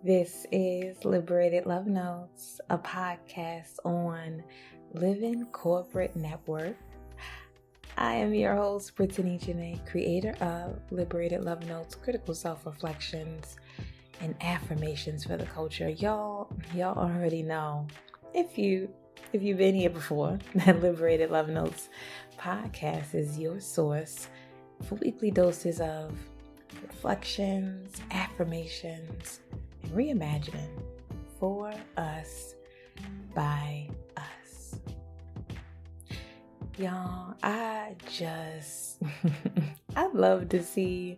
This is Liberated Love Notes, a podcast on Living Corporate Network. I am your host, Brittany Janay, creator of Liberated Love Notes, critical self-reflections, and affirmations for the culture. Y'all already know, if you've been here before, that Liberated Love Notes podcast is your source for weekly doses of reflections, affirmations, and reimagining for us, by us. Y'all, I love to see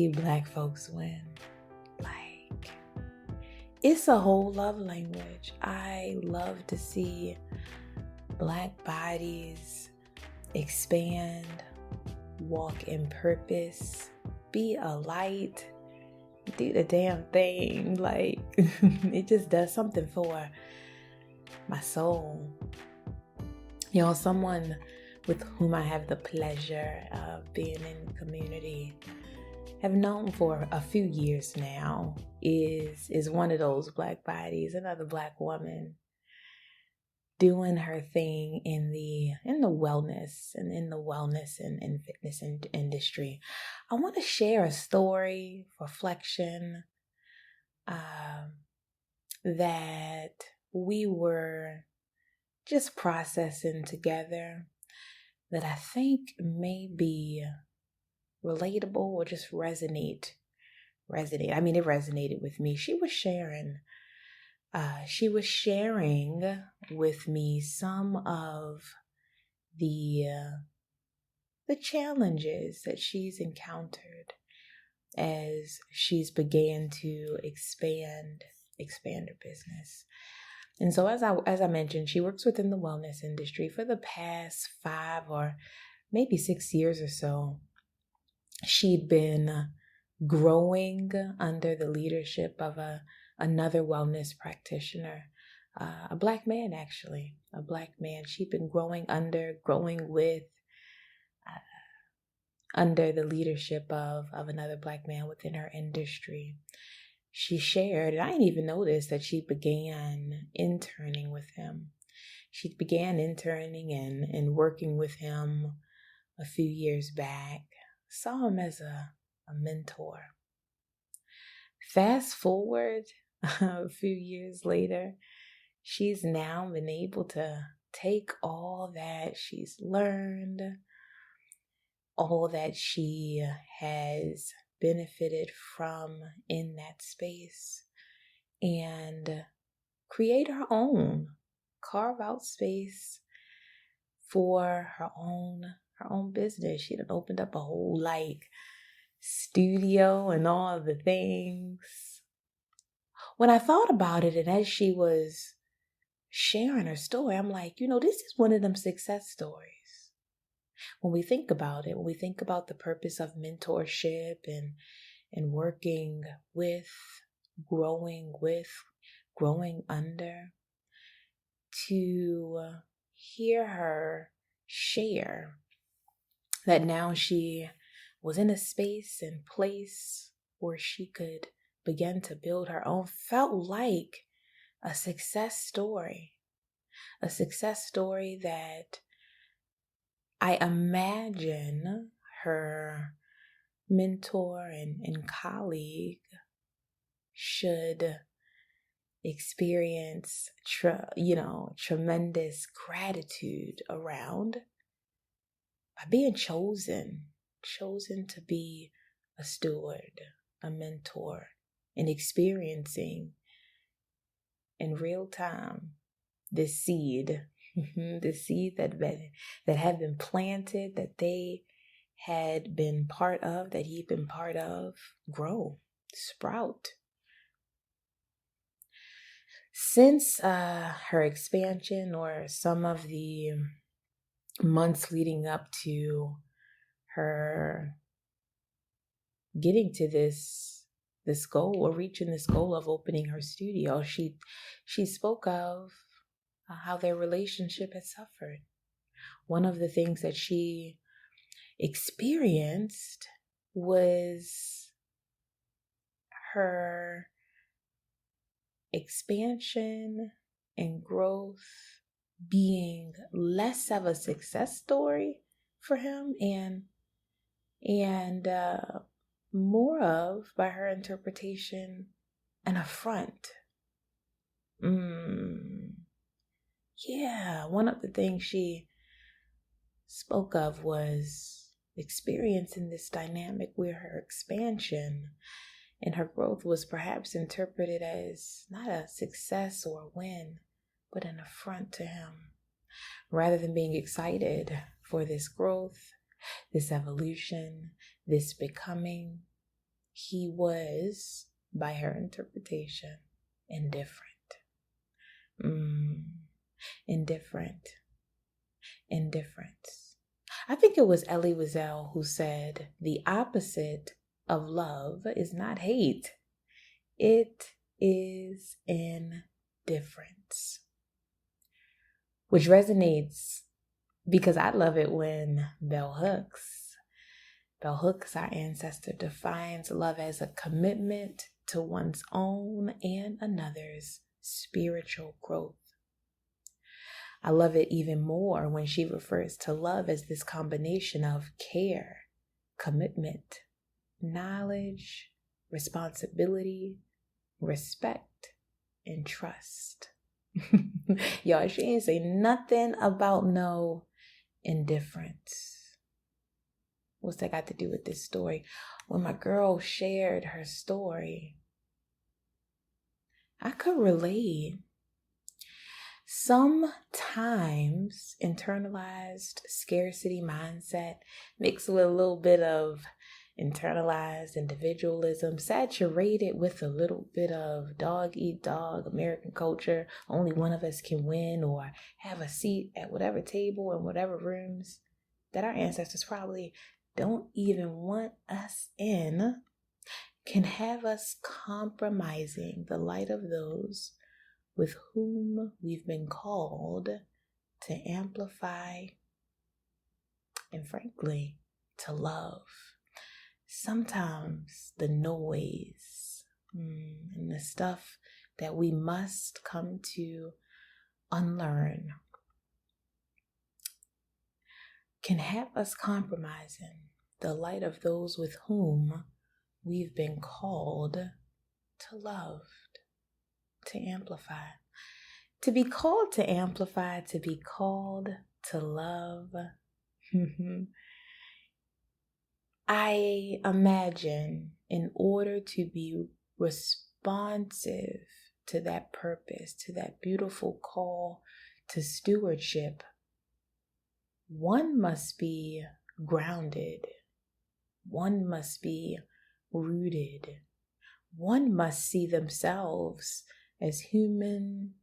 Black folks win. Like, it's a whole love language. I love to see Black bodies expand, walk in purpose, be a light, do the damn thing. Like, it just does something for my soul. You know, someone with whom I have the pleasure of being in community, have known for a few years now, is one of those Black bodies, another Black woman doing her thing in the wellness and fitness industry. I want to share a story, reflection, that we were just processing together, that I think may be relatable or just resonate. I mean, it resonated with me. She was sharing with me some of the challenges that she's encountered as she's began to expand her business. And so as I mentioned, she works within the wellness industry for the past 5 or maybe 6 years or so. She'd been growing under the leadership of another wellness practitioner, a Black man, actually, a Black man. She'd been growing with, under the leadership of another Black man within her industry. She shared, and I didn't even notice that she began interning with him. She began interning and working with him a few years back. Saw him as a mentor. Fast forward a few years later, she's now been able to take all that she's learned, all that she has benefited from in that space, and create her own, carve out space for her own business. She done opened up a whole studio and all the things. When I thought about it, and as she was sharing her story, I'm like, this is one of them success stories. When we think about it, when we think about the purpose of mentorship and working with, growing under, to hear her share that now she was in a space and place where she could begin to build her own, felt like a success story that I imagine her mentor and colleague should experience tremendous gratitude around, by being chosen to be a steward, a mentor, and experiencing in real time this seed, the seed that had been planted, that they had been part of, that he'd been part of, grow, sprout. Since her expansion, or some of the months leading up to her getting to this goal, or reaching this goal of opening her studio, she spoke of how their relationship had suffered. One of the things that she experienced was her expansion and growth being less of a success story for him and more of, by her interpretation, an affront. Yeah, one of the things she spoke of was experiencing this dynamic where her expansion and her growth was perhaps interpreted as not a success or a win, but an affront to him. Rather than being excited for this growth, this evolution, this becoming, he was, by her interpretation, indifferent. Indifference. I think it was Elie Wiesel who said, the opposite of love is not hate. It is indifference. Which resonates because I love it when Bell Hooks, our ancestor, defines love as a commitment to one's own and another's spiritual growth. I love it even more when she refers to love as this combination of care, commitment, knowledge, responsibility, respect, and trust. Y'all, she ain't say nothing about no indifference. What's that got to do with this story? When my girl shared her story, I could relate. Sometimes internalized scarcity mindset mixed with a little bit of internalized individualism, saturated with a little bit of dog eat dog, American culture, only one of us can win or have a seat at whatever table in whatever rooms that our ancestors probably don't even want us in, can have us compromising the light of those with whom we've been called to amplify and, frankly, to love. Sometimes the noise and the stuff that we must come to unlearn can have us compromising the light of those with whom we've been called to love, to amplify. To be called to amplify, to be called to love. I imagine in order to be responsive to that purpose, to that beautiful call to stewardship, one must be grounded. One must be rooted. One must see themselves as human,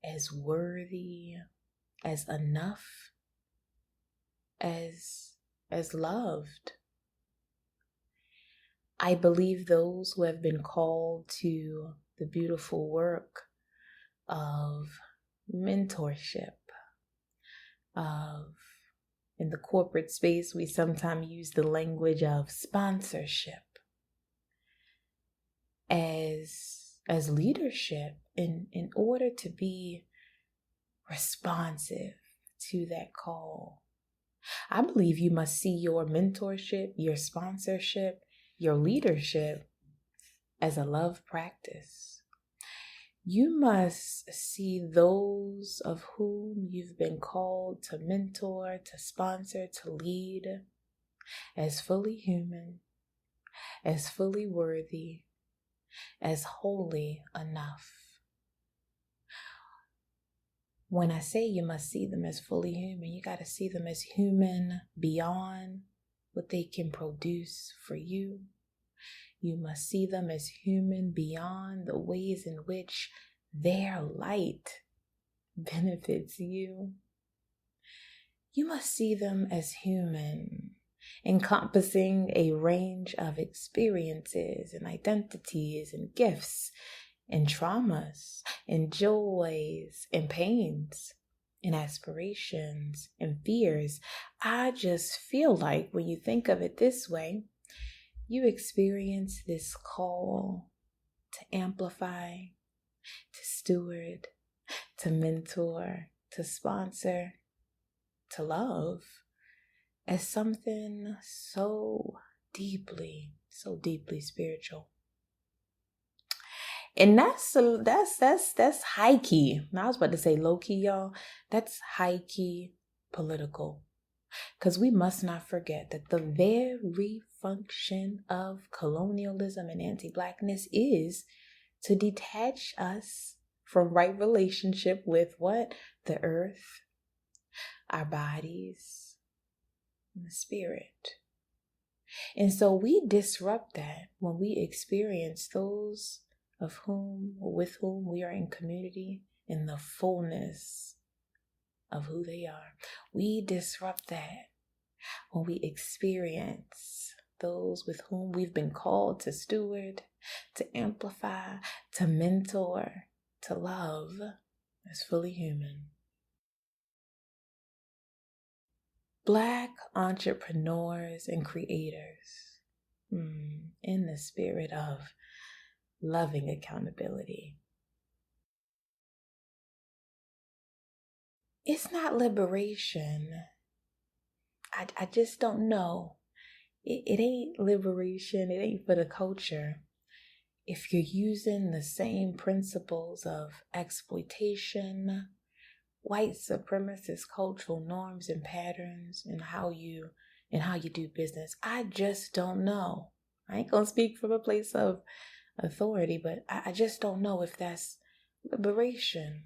as worthy, as enough, as loved. I believe those who have been called to the beautiful work of mentorship, in the corporate space, we sometimes use the language of sponsorship as leadership in order to be responsive to that call. I believe you must see your mentorship, your sponsorship, your leadership as a love practice. You must see those of whom you've been called to mentor, to sponsor, to lead as fully human, as fully worthy, as wholly enough. When I say you must see them as fully human, you got to see them as human beyond what they can produce for you. You must see them as human beyond the ways in which their light benefits you. You must see them as human, encompassing a range of experiences and identities and gifts and traumas and joys and pains and aspirations and fears. I just feel like when you think of it this way, you experience this call to amplify, to steward, to mentor, to sponsor, to love as something so deeply spiritual. And that's high key. Now I was about to say low key, y'all. That's high key political. Because we must not forget that the very function of colonialism and anti-Blackness is to detach us from right relationship with what? The earth, our bodies, and the spirit. And so we disrupt that when we experience those of whom or with whom we are in community in the fullness of who they are. We disrupt that when we experience those with whom we've been called to steward, to amplify, to mentor, to love as fully human. Black entrepreneurs and creators in the spirit of loving accountability. It's not liberation. I just don't know. It ain't liberation. It ain't for the culture. If you're using the same principles of exploitation, white supremacist cultural norms and patterns and how you do business, I just don't know. I ain't gonna speak from a place of authority, but I just don't know if that's liberation.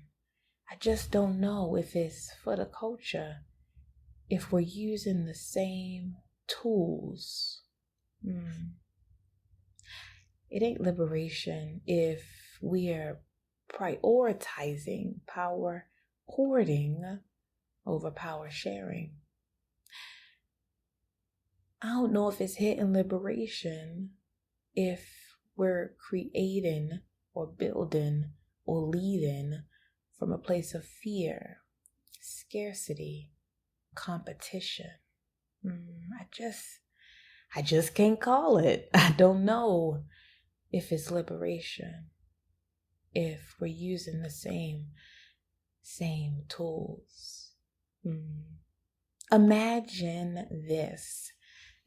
I just don't know if it's for the culture, if we're using the same tools. It ain't liberation if we are prioritizing power hoarding over power sharing. I don't know if it's hidden liberation if we're creating or building or leading from a place of fear, scarcity, competition. I just can't call it. I don't know if it's liberation, if we're using the same tools. Imagine this.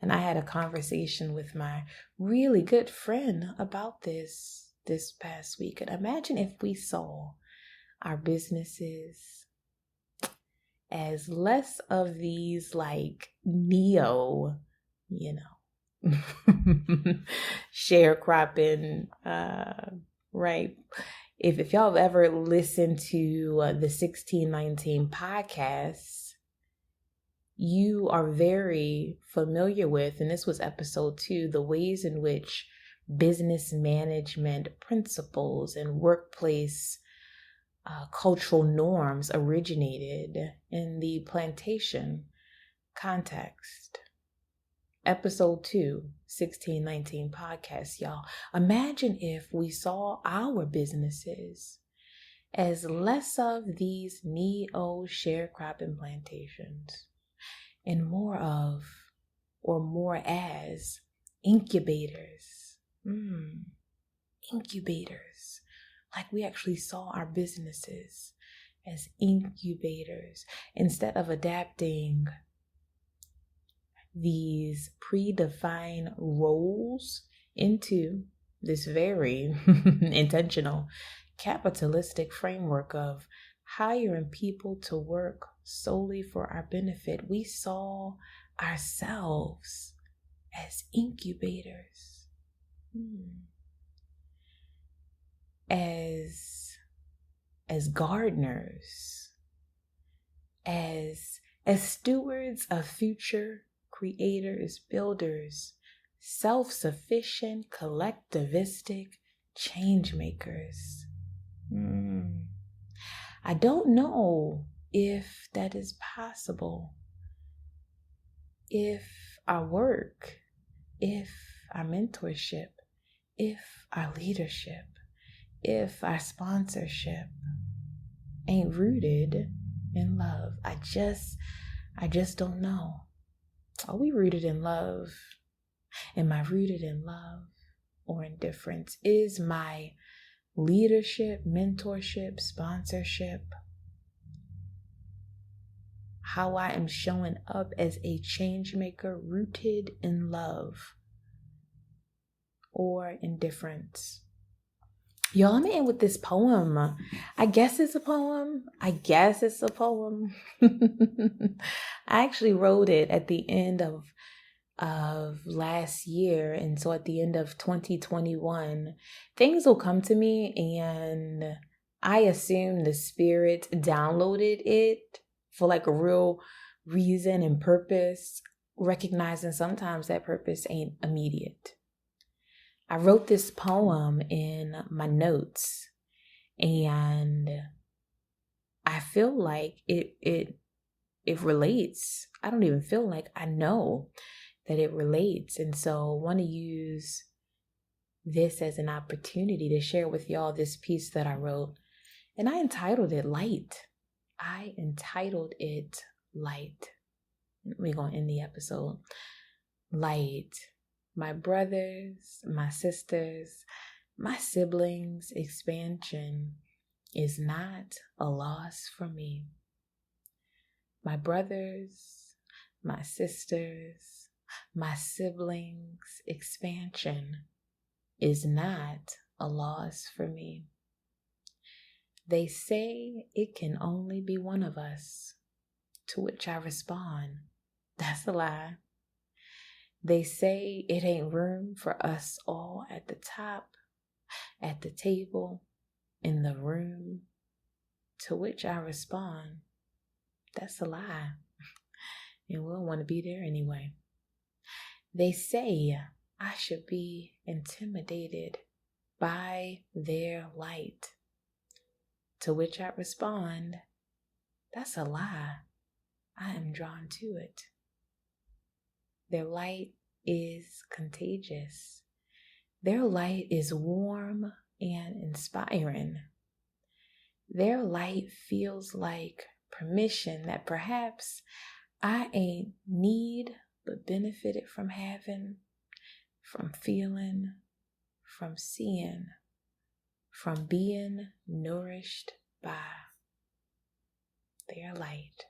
And I had a conversation with my really good friend about this past week. And imagine if we saw our businesses as less of these like neo, sharecropping, right? If y'all have ever listened to the 1619 podcast, you are very familiar with, and this was episode 2, the ways in which business management principles and workplace cultural norms originated in the plantation context. Episode 2, 1619 podcast, y'all. Imagine if we saw our businesses as less of these neo sharecropping plantations and more as incubators. Incubators. Like we actually saw our businesses as incubators instead of adapting these predefined roles into this very intentional capitalistic framework of hiring people to work solely for our benefit. We saw ourselves as incubators, as gardeners, as stewards of future creators, builders, self-sufficient, collectivistic change makers. I don't know if that is possible. If our work, if our mentorship, if our leadership, if our sponsorship ain't rooted in love. I just don't know. Are we rooted in love? Am I rooted in love? or indifference? Is my leadership, mentorship, sponsorship, how I am showing up as a change maker rooted in love or indifference? Y'all, I'm in with this poem. I guess it's a poem. I actually wrote it at the end of last year, and so at the end of 2021 things will come to me, and I assume the spirit downloaded it for like a real reason and purpose, recognizing sometimes that purpose ain't immediate. I wrote this poem in my notes, and I feel like it relates. I don't even feel like, I know that it relates. And so I want to use this as an opportunity to share with y'all this piece that I wrote. And I entitled it Light. We're going to end the episode. Light. My brothers, my sisters, my siblings' expansion is not a loss for me. My brothers, my sisters, my siblings' expansion is not a loss for me. They say it can only be one of us, to which I respond, that's a lie. They say it ain't room for us all at the top, at the table, in the room, to which I respond, that's a lie, and we don't want to be there anyway. They say I should be intimidated by their light, to which I respond, that's a lie, I am drawn to it. Their light is contagious. Their light is warm and inspiring. Their light feels like permission that perhaps I ain't need but benefited from having, from feeling, from seeing, from being nourished by their light.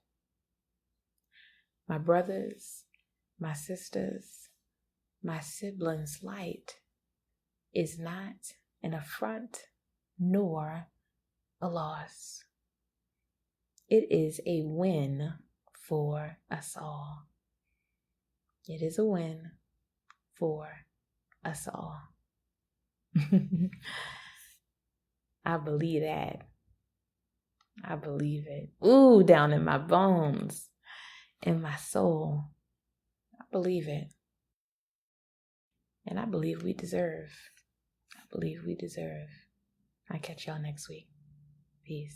My brothers, my sisters, my siblings' light is not an affront nor a loss. It is a win for us all. It is a win for us all. I believe that. I believe it. Ooh, down in my bones, in my soul. I believe it. And I believe we deserve. I catch y'all next week. Peace.